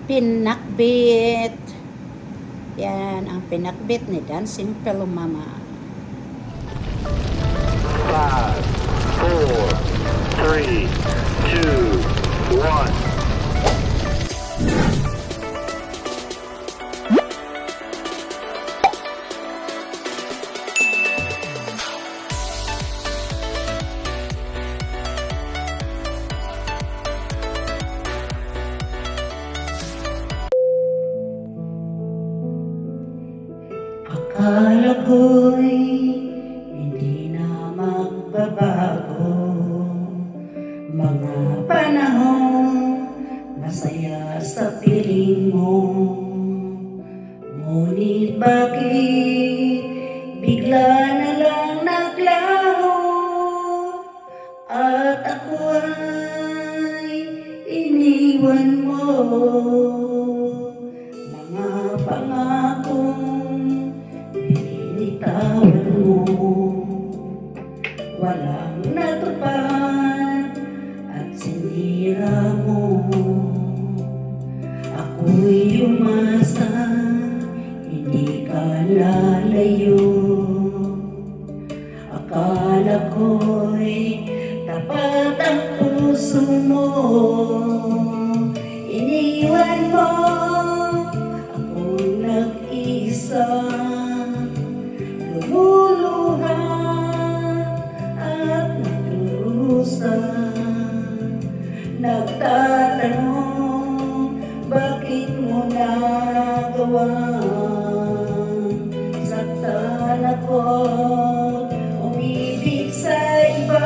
Pinakbit. Yan ang pinakbit ni Dancing Pillow Mama. 5, 4, 3, 2, 1. Akala ko'y hindi na magbabago. Mga panahon masaya sa piling mo. Ngunit bakit bigla na lang naglaho? At ako ay iniwan mo. Mga pangakong binitawan mo, walang natupad at sinira mo. Ako'y umasa, hindi ka lalayo. Akala ko'y tapat ang puso mo. Iniwan mo akong nag-isa, lumuluha at nagdurusa. Nagtatanong, bakit mo nagawa? Saktan ako, umibig sa iba.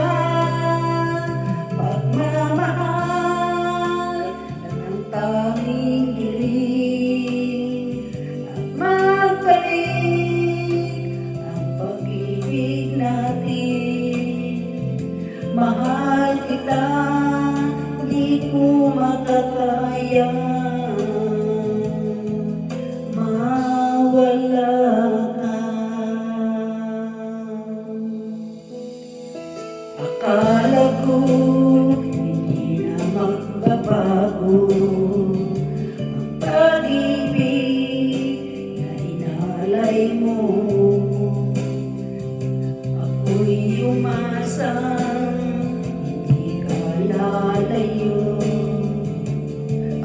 Pagmamahal na ng tanging hiling, at magbalik ang pag-ibig natin. Mahal kita, di ko makakaya mawala ka. Akala ko hindi na magbabago ang pag-ibig na inalay mo. Ako'y umasa, hindi ka lalayo.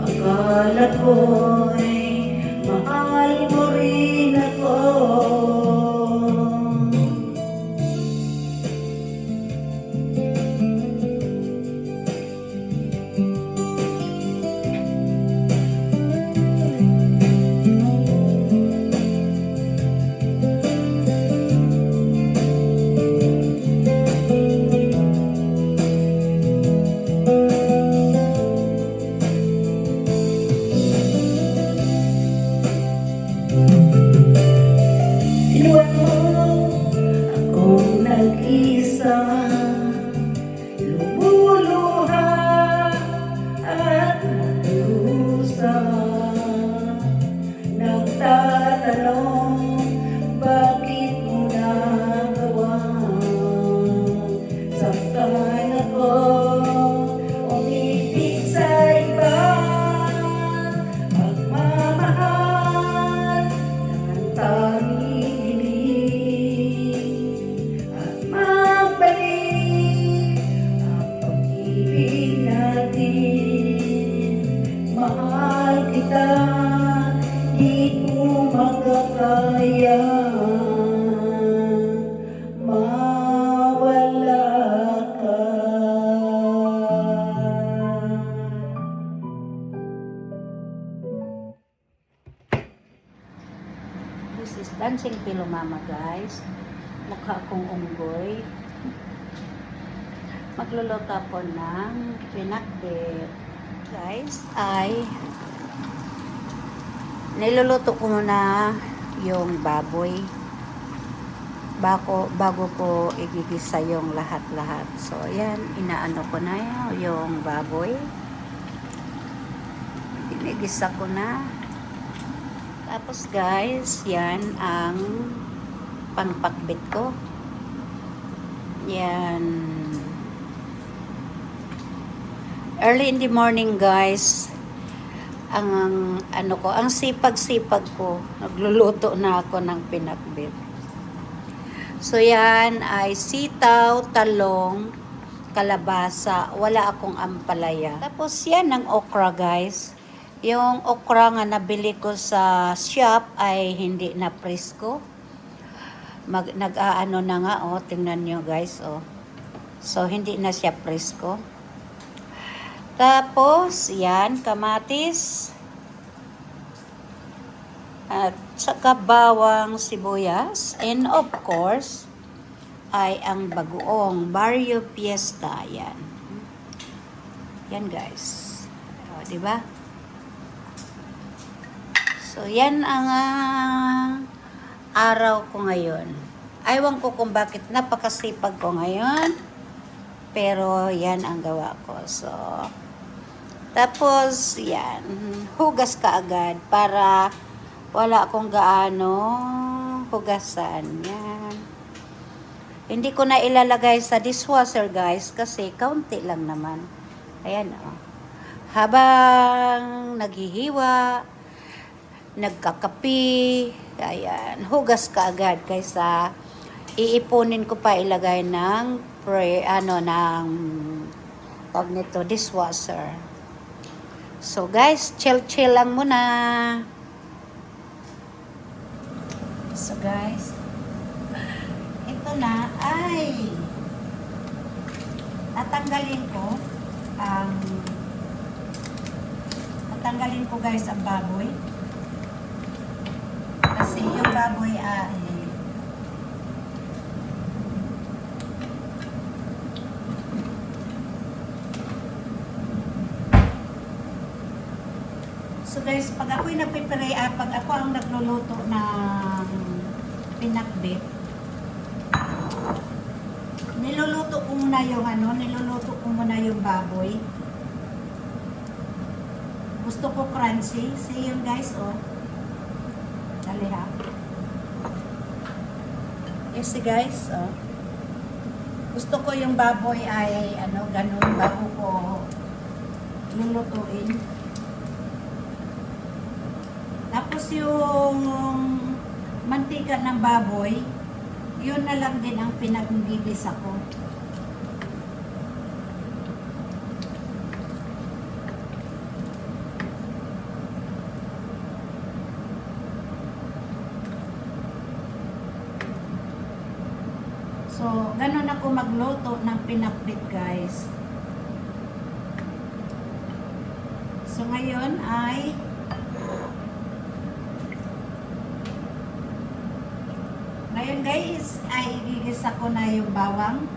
Akala ko'y mahal mo rin ako. Iwan mo akong nag-isa, lumuluha at nagdurusa. Nagtatanong, bakit mo nagawa? Saktan ako, umibig sa iba. Pagmamahal ng tanging hiling, at magbalik ang pag-ibig natin. Mahal kita, di ko makakaya mawala ka. This is Dancing Pillow Mama, guys. Mukha akong unggoy. Magluluto po ng pinakbit. Guys, ay niluluto ko muna yung baboy bago ko igigisa yung lahat-lahat. So, ayan, inaano ko na yung baboy. Inigisa ko na. Tapos guys, yan ang pangpakbit ko. Yan. Early in the morning guys, ang ano ko, ang sipag-sipag ko. Nagluluto na ako ng pinakbit. So yan ay sitaw, talong, kalabasa, wala akong ampalaya. Tapos yan ang okra, guys. Yung okra nga nabili ko sa shop ay hindi na presko. Nag-aano na nga, oh, tingnan nyo guys, oh. So hindi na siya presko. Tapos yan, kamatis. At saka bawang, sibuyas. And of course, ay ang bagoong Barrio Fiesta. Yan. Yan guys. O, diba? So, yan ang araw ko ngayon. Aywan ko kung bakit napakasipag ko ngayon. Pero, yan ang gawa ko. So, tapos, yan. Hugas ka agad para wala akong gaano hugasan. Yan. Hindi ko na ilalagay sa dishwasher, guys, kasi kaunti lang naman. Ayan, oh. Habang naghihiwa, nagkakapi, ayan, hugas ka agad kaysa iipunin ko pa ilagay ng tawag nito, dishwasher. So, guys, chill lang muna. So, guys, ito na ay tatanggalin ko guys ang baboy kasi yung baboy ay so guys, pag ako'y pag ako ang nagluluto ng pinakbit, niluluto ko muna yung baboy. Gusto ko crunchy. See yun guys, oh. Dali ha. Yes, guys, oh. Gusto ko yung baboy ay, ganun, bago ko lulutuin. Tapos yung mantika ng baboy, yun na lang din ang pinaggigisa ko. So, ganun ako magluto ng pinakbit, guys. So, ngayon ay guys, ay igigisa ko na yung bawang.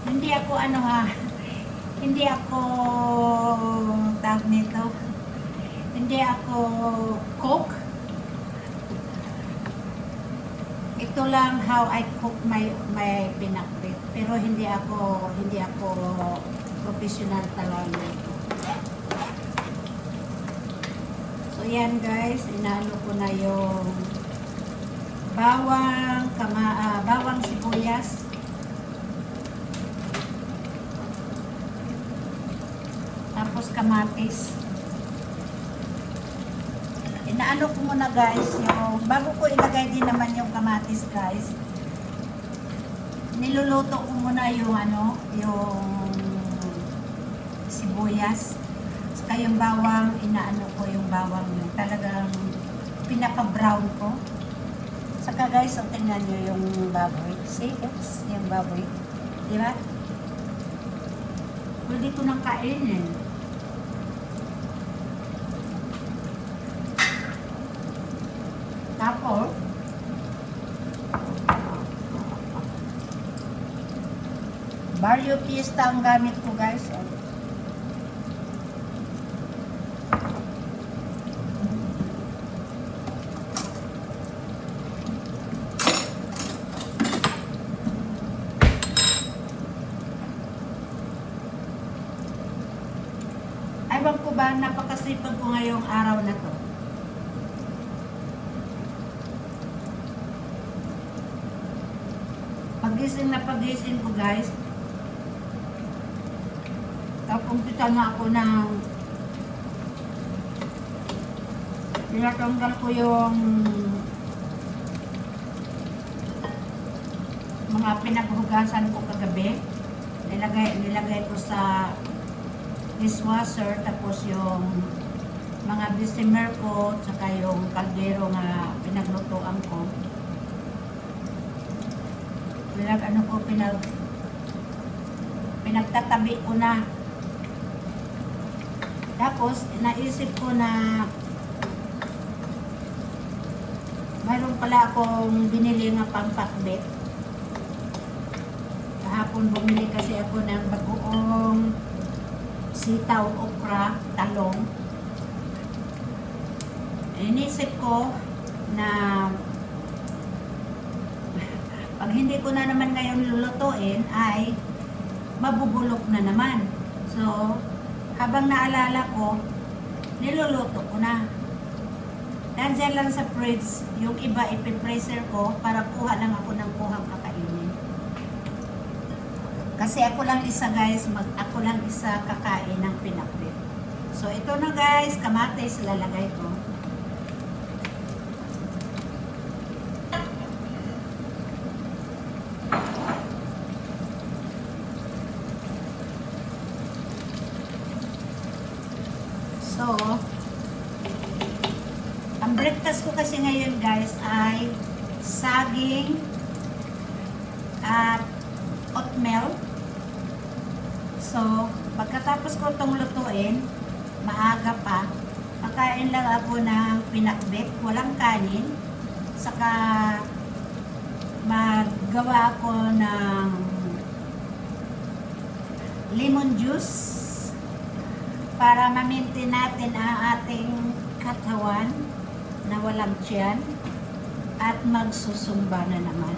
Hindi ako hindi ako tawag nito. Hindi ako cook. Ito lang how I cook my pinakbit. Pero hindi ako professional talaga. So yan guys, inaano ko na yung bawang sibuyas. Tapos kamatis. Inaano ko muna guys, yung bago ko ilagay din naman yung kamatis guys. Niluluto ko muna yung yung sibuyas. Saka yung bawang, inaano ko yung bawang yung talagang pinapa-brown ko. Saka guys, so tingnan nyo yung baboy. See guys, yung baboy. Diba? Pwede ko nang kainin. Tapos, Barrio Fiesta ang gamit ko guys. Ewan ko ba, napakasipag ko ngayong araw na to. Pag pagising ko guys, kapumpita na ako ng tinatanggal ko yung mga pinaghugasan ko kagabi. Nilagay ko sa dishwasher, tapos yung mga bisimer ko, tsaka yung kaldero na pinaglutoan ko. Pinagtatabi ko na. Tapos, naisip ko na mayroon pala akong binili nga pampakbet. Kahapon bumili kasi ako ng bagoong sitaw, okra, talong. Inisip ko na pag hindi ko na naman ngayon lulutuin ay mabubulok na naman. So, habang naalala ko, niluluto ko na. Nandiyan lang sa fridge, yung iba ipipreser ko para kuha lang ako ng kuhang kakainin. Kasi ako lang isa guys, ako lang isa kakain ng pinakbet. So, ito na guys, kamatis lalagay ko. So, ang breakfast ko kasi ngayon guys ay saging at oatmeal. So, pagkatapos ko itong lutuin, maaga pa, makain lang ako ng pinakbet, walang kanin, saka maggawa ako ng lemon juice para ma-maintain natin ang ating katawan na walang tiyan at magsusumba na naman.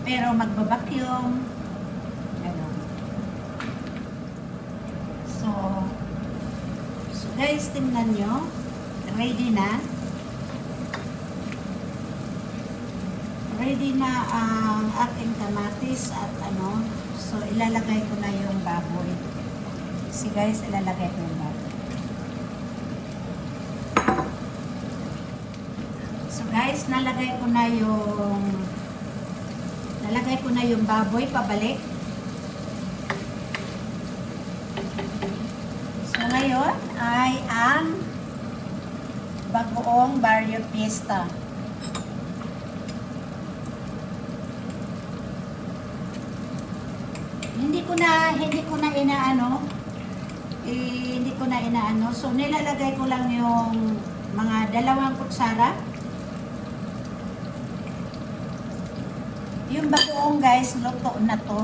Pero magbabakyong, gano'n. So guys, tingnan nyo, ready na. Ready na ang ating kamatis at ano. So ilalagay ko na yung baboy. See guys, ilalagay ko yung baboy. So guys, nalagay ko na yung baboy pabalik. So ngayon ay ang bagoong Barrio Fiesta. Hindi ko na inaano. So nilalagay ko lang yung mga 2 kutsara. Yung bagoong guys, luto na to.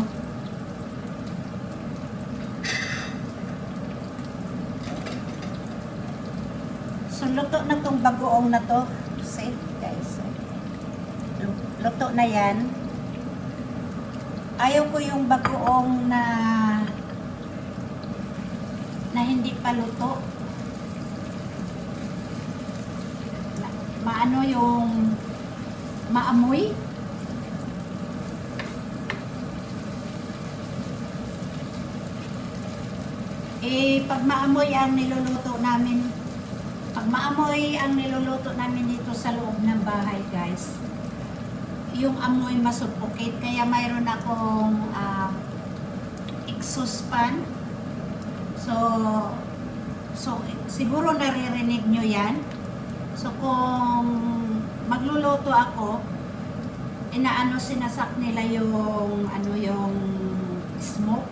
So luto na tong bagoong na to. See guys. Luto na yan. Ayaw ko yung bagoong na hindi pa luto. Maano yung maamoy. Pag maamoy ang niluluto namin dito sa loob ng bahay guys, yung amoy masuffocate. Kaya mayroon akong exhaust fan. So siguro naririnig nyo yan. So kung magluluto ako, sinasak nila yung smoke.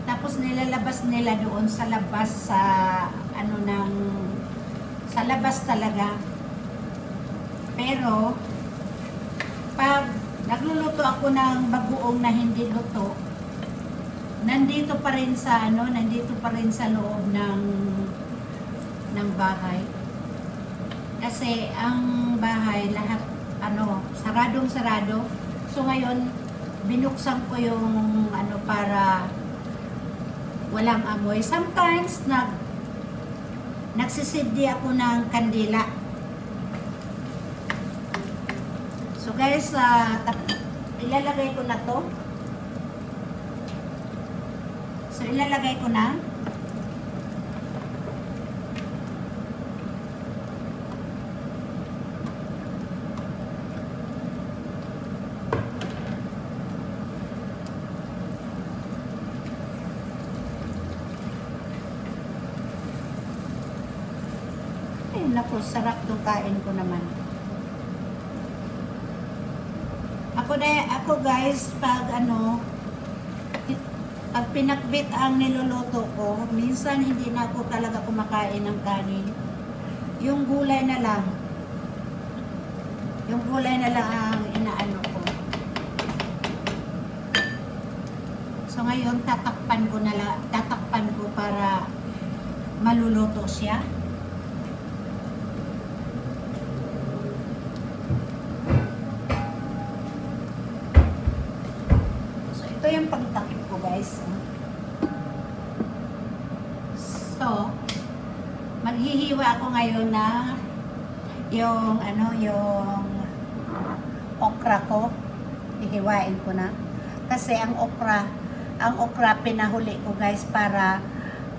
Tapos nilalabas nila doon sa labas sa labas talaga. Pero pag nagluluto ako ng bagoong na hindi luto, nandito pa rin sa loob ng bahay. Kasi ang bahay lahat saradong-sarado. So ngayon binuksan ko yung para walang amoy. Sometimes nagsisiddi ako ng kandila. So guys, ilalagay ko na to. So, ilalagay ko na. Ay, naku, sarap tong kain ko naman. Ako guys, pag pag pinakbit ang niluluto ko, minsan hindi na ako talaga kumakain ng kanin. Yung gulay na lang. Yung gulay na lang ang inaano ko. So ngayon, tatakpan ko para maluluto siya. Ito yung pagtakip ko guys. So, maghihiwa ako ngayon na yung okra ko. Hihiwain ko na. Kasi ang okra pinahuli ko guys para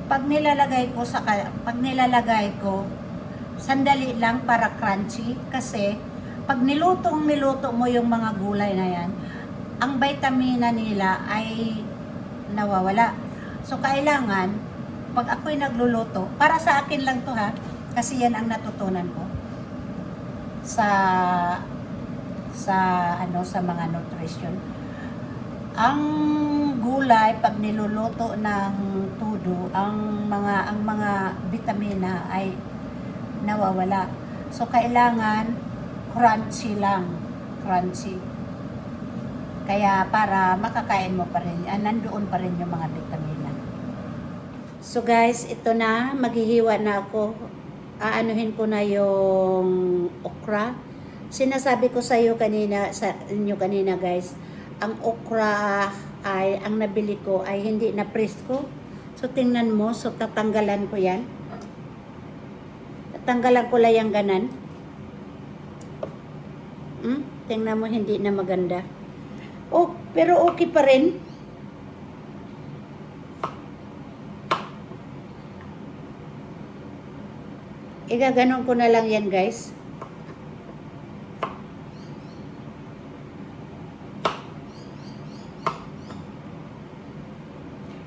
pag nilalagay ko sandali lang para crunchy kasi pag niluto mo yung mga gulay na yan, ang vitamina nila ay nawawala. So, kailangan, pag ako'y nagluluto, para sa akin lang to ha, kasi yan ang natutunan ko sa mga nutrition. Ang gulay, pag niluluto ng tudo, ang mga vitamina ay nawawala. So, kailangan crunchy lang. Crunchy. Kaya para makakain mo pa rin, nandoon pa rin yung mga vitamina. So guys, ito na, maghihiwa na ako. Aanuhin ko na yung okra. Sinasabi ko sa inyo kanina guys, ang okra ay, ang nabili ko ay hindi na presko. So tingnan mo, so tatanggalan ko yan. Tatanggalan ko lang yung ganan. Tingnan mo, hindi na maganda. Oh, pero okay pa rin. Igaganon ko na lang yan, guys.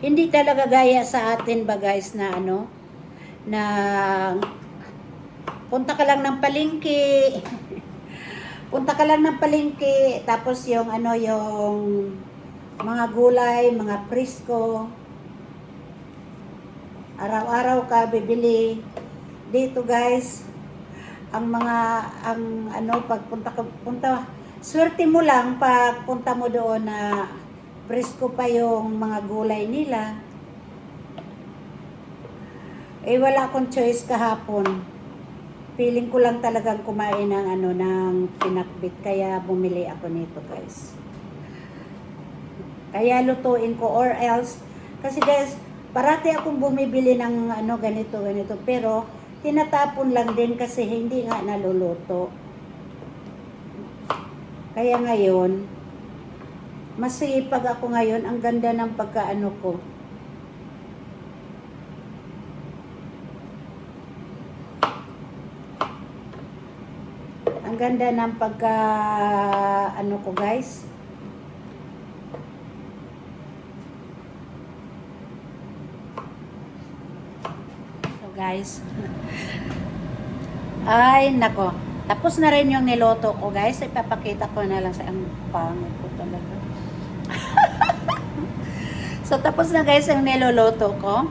Hindi talaga gaya sa atin ba, guys, na na punta ka lang ng palengke. Punta ka lang ng palengke, tapos yung yung mga gulay, mga presko. Araw-araw ka bibili. Dito guys, pagpunta, swerte mo lang pag punta mo doon na presko pa yung mga gulay nila. Eh wala akong choice kahapon. Feeling ko lang talagang kumain ng pinakbit, kaya bumili ako nito guys. Kaya lutuin ko or else, kasi guys, parati akong bumibili ng ganito, pero tinatapon lang din kasi hindi nga naluluto. Kaya ngayon, masipag ako ngayon, ang ganda ng pagkaano ko. Ang ganda ng ko guys. So guys. Ay nako. Tapos na rin yung niloto ko guys. Ipapakita ko na lang sa ang pangit ko talaga. So tapos na guys yung niloloto ko.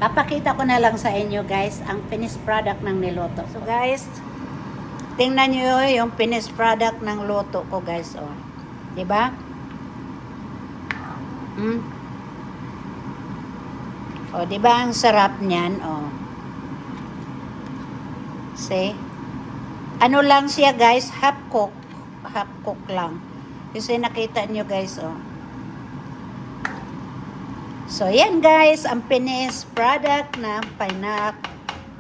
Papakita ko na lang sa inyo guys ang finished product ng niloto. So guys, tingnan nyo yung finished product ng loto ko guys, oh. Diba? Oh, diba ang sarap niyan, oh. See? Ano lang siya guys, half cook lang. Kasi nakita nyo guys, oh. So, yan guys, ang finished product ng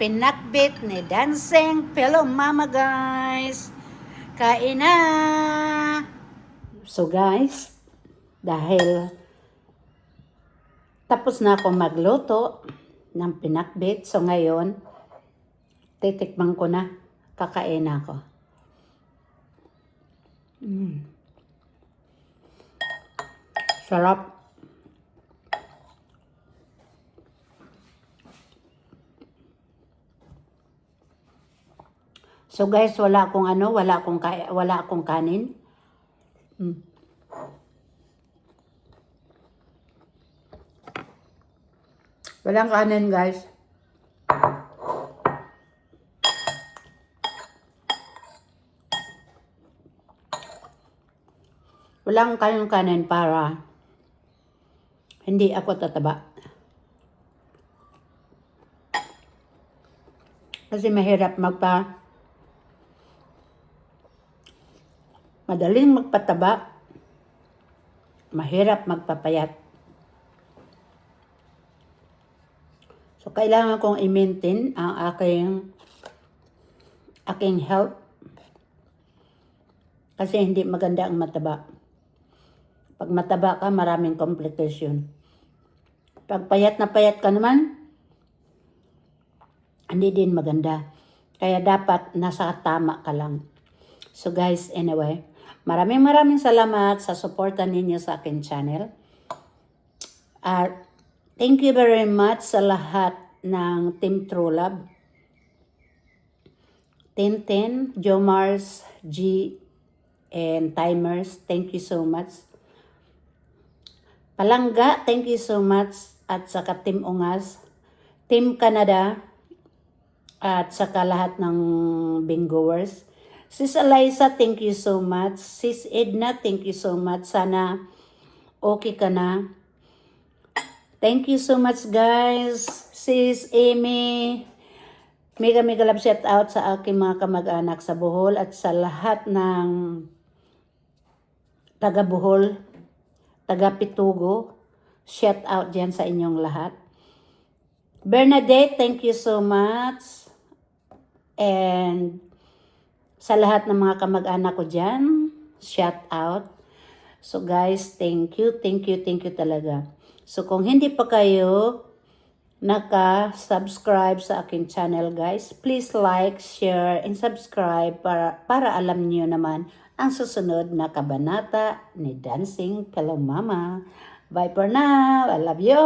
pinakbit ni Dancing Pillow Mama guys. Kain na! So guys, dahil Tapos na ako magluto ng pinakbit. So ngayon, titikman ko na. Kakain ako. Sarap. So guys, wala akong kanin. Walang kanin, guys. Walang kanin para hindi ako tataba. Kasi mahirap madaling magpataba, mahirap magpapayat. So, kailangan kong i-maintain ang aking health. Kasi hindi maganda ang mataba. Pag mataba ka, maraming complication. Pag payat na payat ka naman, hindi din maganda. Kaya dapat nasa tama ka lang. So guys, anyway, maraming salamat sa suporta ninyo sa akin channel. Thank you very much sa lahat ng Team True Love. Tintin, Jomars, G, and Timers, thank you so much. Palangga, thank you so much. At saka Team Ungas, Team Canada, at saka lahat ng bingoers. Sis Eliza, thank you so much. Sis Edna, thank you so much. Sana okay ka na. Thank you so much, guys. Sis Amy, mega love shout out sa aking mga kamag-anak sa Bohol at sa lahat ng taga Bohol, taga Pitugo. Shout out dyan sa inyong lahat. Bernadette, thank you so much. And sa lahat ng mga kamag-anak ko dyan, shout out. So guys, thank you talaga. So kung hindi pa kayo naka-subscribe sa aking channel, guys, please like, share, and subscribe para alam niyo naman ang susunod na kabanata ni Dancing Pillow Mama. Bye for now. I love you.